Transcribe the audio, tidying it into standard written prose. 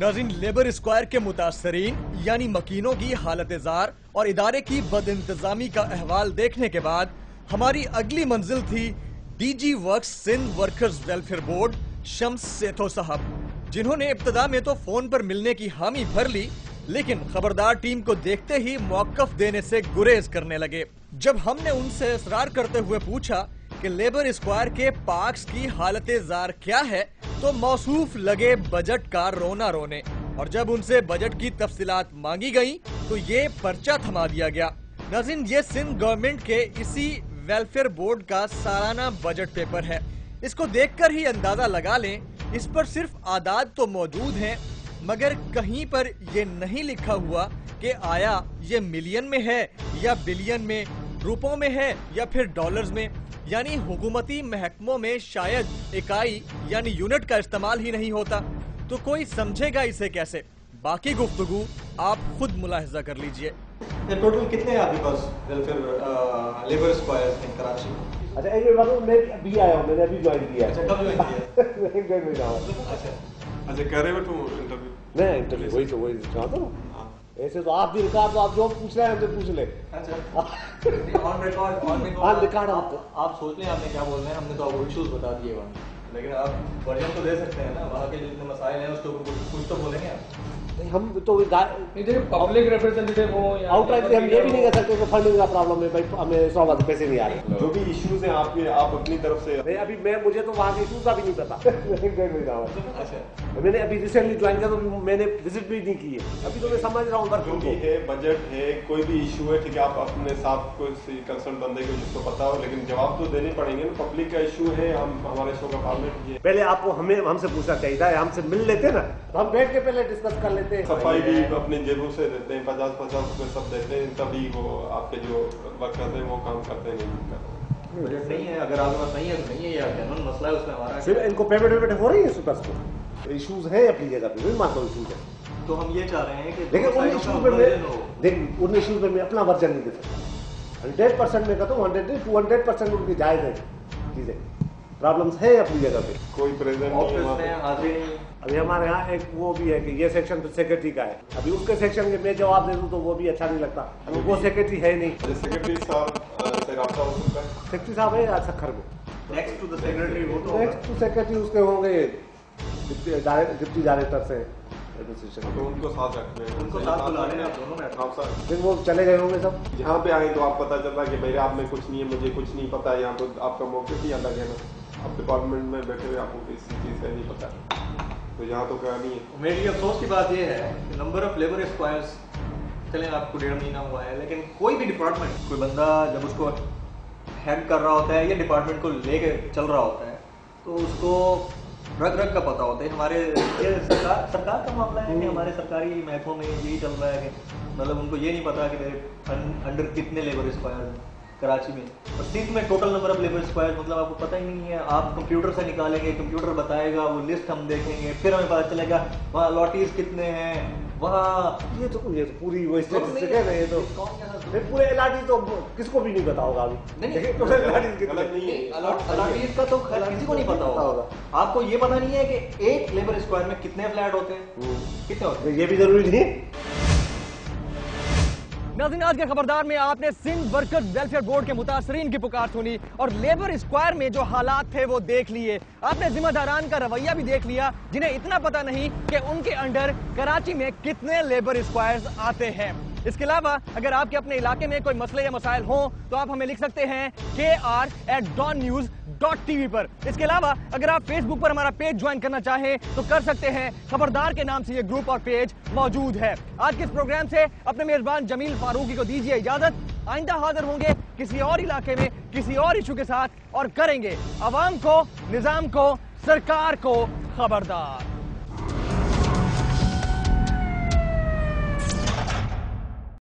नाज़रीन, labour square के मुतासरीन यानी मकीनों की हालत जार और इदारे की बदइंतजामी का अहवाल देखने के बाद हमारी अगली मंजिल थी DG works Sindh workers welfare board Shams Setho साहब, जिन्होंने इब्तदा में तो फोन पर मिलने की हामी भर ली, लेकिन खबरदार टीम को देखते ही मौकफ देने से गुरेज करने लगे। जब हमने उनसे इसरार करते हुए पूछा कि लेबर स्क्वायर के पार्क्स की हालत जार क्या है, तो मौसूफ लगे बजट का रोना रोने, और जब उनसे बजट की तफसीलात मांगी गई तो ये पर्चा थमा दिया गया। नाज़रीन, ये सिंध गवर्नमेंट के इसी वेलफेयर बोर्ड का सालाना बजट पेपर है। इसको देखकर ही अंदाजा लगा लें, इस पर सिर्फ आदाद तो मौजूद हैं, मगर कहीं पर ये नहीं लिखा हुआ कि आया ये मिलियन में है या बिलियन में, रुपयों में है या फिर डॉलर्स में। यानी हुकूमती महकमों में शायद इकाई यानी यूनिट का इस्तेमाल ही नहीं होता, तो कोई समझेगा इसे कैसे। बाकी गुफ्तगू आप खुद मुलाहिजा कर लीजिए। टोटल कितने हैं आपके पास welfare labour squares in Karachi में? अच्छा, ये बात मैं अभी आया हूँ, मैंने अभी ज्वाइन किया। अच्छा, कब ज्वाइन किया? एक डेढ़ महीना हुआ। अच्छा, कर रहे हो तुम इंटरव्यू? मैं इंटरव्यू वही चाहता हूँ। ऐसे तो आप भी रिकॉर्ड, तो आप जो पूछ रहे हैं हमसे पूछ ले। अच्छा, ऑन रिकॉर्ड आप सोच लें आपने क्या बोलना है, हमने तो आपको इश्यूज बता दिए वहाँ, लेकिन आप वर्जन तो दे सकते हैं ना, वहाँ के जो जितने मसाइल हैं उसके ऊपर कुछ तो बोलेंगे आप। हम तो पब्लिक रिप्रेजेंटेटिव हो या आउटराइट हम ये भी नहीं कर सकते कि फंडिंग का प्रॉब्लम है, भाई हमें 100 पैसे नहीं आ रहे। जो भी इश्यूज हैं आपके, आप अपनी तरफ से। नहीं, अभी मुझे तो वहाँ के इश्यूज का भी नहीं पता। अच्छा, मैंने अभी रिसेंटली ज्वाइन किया, तो मैंने विजिट भी नहीं की है। अभी तो मैं समझ रहा हूँ जो भी है, बजट है, कोई भी इशू है, ठीक है, आप अपने साथ कोई कंसर्न बंदे को जिसको पता हो, लेकिन जवाब तो देने पड़ेंगे ना। पब्लिक का इशू है, हम हमारे शो का फॉर्मेट ये। पहले आपको हमसे पूछना चाहिए था, हमसे मिल लेते ना, तो हम बैठ के पहले डिस्कस कर लेते। सफाई भी अपने जेबों से देते हैं, 50-50 रुपए सब देते हैं, तभी वो आपके जो वर्कर्स हैं वो काम करते हैं। नहीं बजट नहीं है, अगर आपके पास नहीं है तो नहीं है, या जनरल मसला है उसमें हमारा। सिर्फ इनको पेमेंट हो रही है सुपर को, इश्यूज है अपनी जगह पे, मैं मानता हूँ इश्यूज है। तो हम ये चाह रहे हैं कि देखिए उन इश्यूज में मैं अपना वर्जन नहीं दे सकता। 100% में कहता हूँ, 100-200% उनकी जायज है चीजें, प्रॉब्लम्स है अपनी जगह पे। कोई प्रेजेंट ऑफिस में हाजिर नहीं। अभी हमारे यहाँ एक वो भी है कि ये सेक्शन तो सेक्रेटरी का है, अभी उसके सेक्शन के मैं जवाब दे दूं तो वो भी अच्छा नहीं लगता, वो सेक्रेटरी है नहीं। सेक्रेटरी साहब से रब्ता हो सकता है? सेक्रेटरी साहब है सखर में, नेक्स्ट टू द सेक्रेटरी, वो तो नेक्स्ट टू सेक्रेटरी उसके होंगे डिप्टी डायरेक्टर से एडमिनिस्ट्रेशन, तो उनको साथ रखते हैं, उनको साथ बुला रहे हैं आप दोनों में। आप सर फिर वो चले गए होंगे सब। यहाँ पे आए तो आप पता चल रहा है कि भाई आप में कुछ नहीं है, मुझे कुछ नहीं पता है, यहाँ तो आपका मौके ही अलग है ना। आप डिपार्टमेंट में बैठे हुए आपको किसी चीज़ से नहीं पता, तो यहाँ तो क्या नहीं है। मेरी अफसोस की बात यह है कि नंबर ऑफ लेबर स्क्वायर्स, चलें आपको 1.5 महीना हुआ है, लेकिन कोई भी डिपार्टमेंट, कोई बंदा जब उसको हेड कर रहा होता है या डिपार्टमेंट को लेके चल रहा होता है, तो उसको रग रग का पता होता है। हमारे ये सरकार का मामला है कि हमारे सरकारी महकमों में यही चल रहा है कि मतलब उनको ये नहीं पता कि मेरे अंडर कितने लेबर स्क्वायर हैं कराची में। और सिंध में total number of labour square मतलब आपको पता ही नहीं है। आप कंप्यूटर से निकालेंगे, कंप्यूटर बताएगा, वो लिस्ट हम देखेंगे, फिर हमें पता चलेगा वहाँ लॉटीज कितने हैं, वहाँ ये तो पूरी वो स्टेटिस्टिक है ना, ये तो पूरे एलआरटी तो किसको भी नहीं पता होगा अभी। गलत नहीं है, अलॉटीज का तो किसी को नहीं पता होगा। आपको ये पता नहीं है कि एक लेबर स्क्वायर में कितने फ्लैट होते हैं, कितने होते हैं, ये भी जरूरी नहीं है। नाज़रीन, आज के खबरदार में आपने सिंध वर्कर्स वेलफेयर बोर्ड के मुतासरीन की पुकार सुनी और लेबर स्क्वायर में जो हालात थे वो देख लिए। आपने जिम्मेदारान का रवैया भी देख लिया, जिन्हें इतना पता नहीं कि उनके अंडर कराची में कितने लेबर स्क्वायर्स आते हैं। इसके अलावा अगर आपके अपने इलाके में कोई मसले या मसाइल हों तो आप हमें लिख सकते हैं kr@dawnnews.tv पर। इसके अलावा अगर आप फेसबुक पर हमारा पेज ज्वाइन करना चाहें तो कर सकते हैं, खबरदार के नाम से ये ग्रुप और पेज मौजूद है। आज के इस प्रोग्राम से अपने मेजबान जमील फारूकी को दीजिए इजाजत। आइंदा हाजिर होंगे किसी और इलाके में किसी और इशू के साथ और करेंगे अवाम को, निजाम को, सरकार को खबरदार।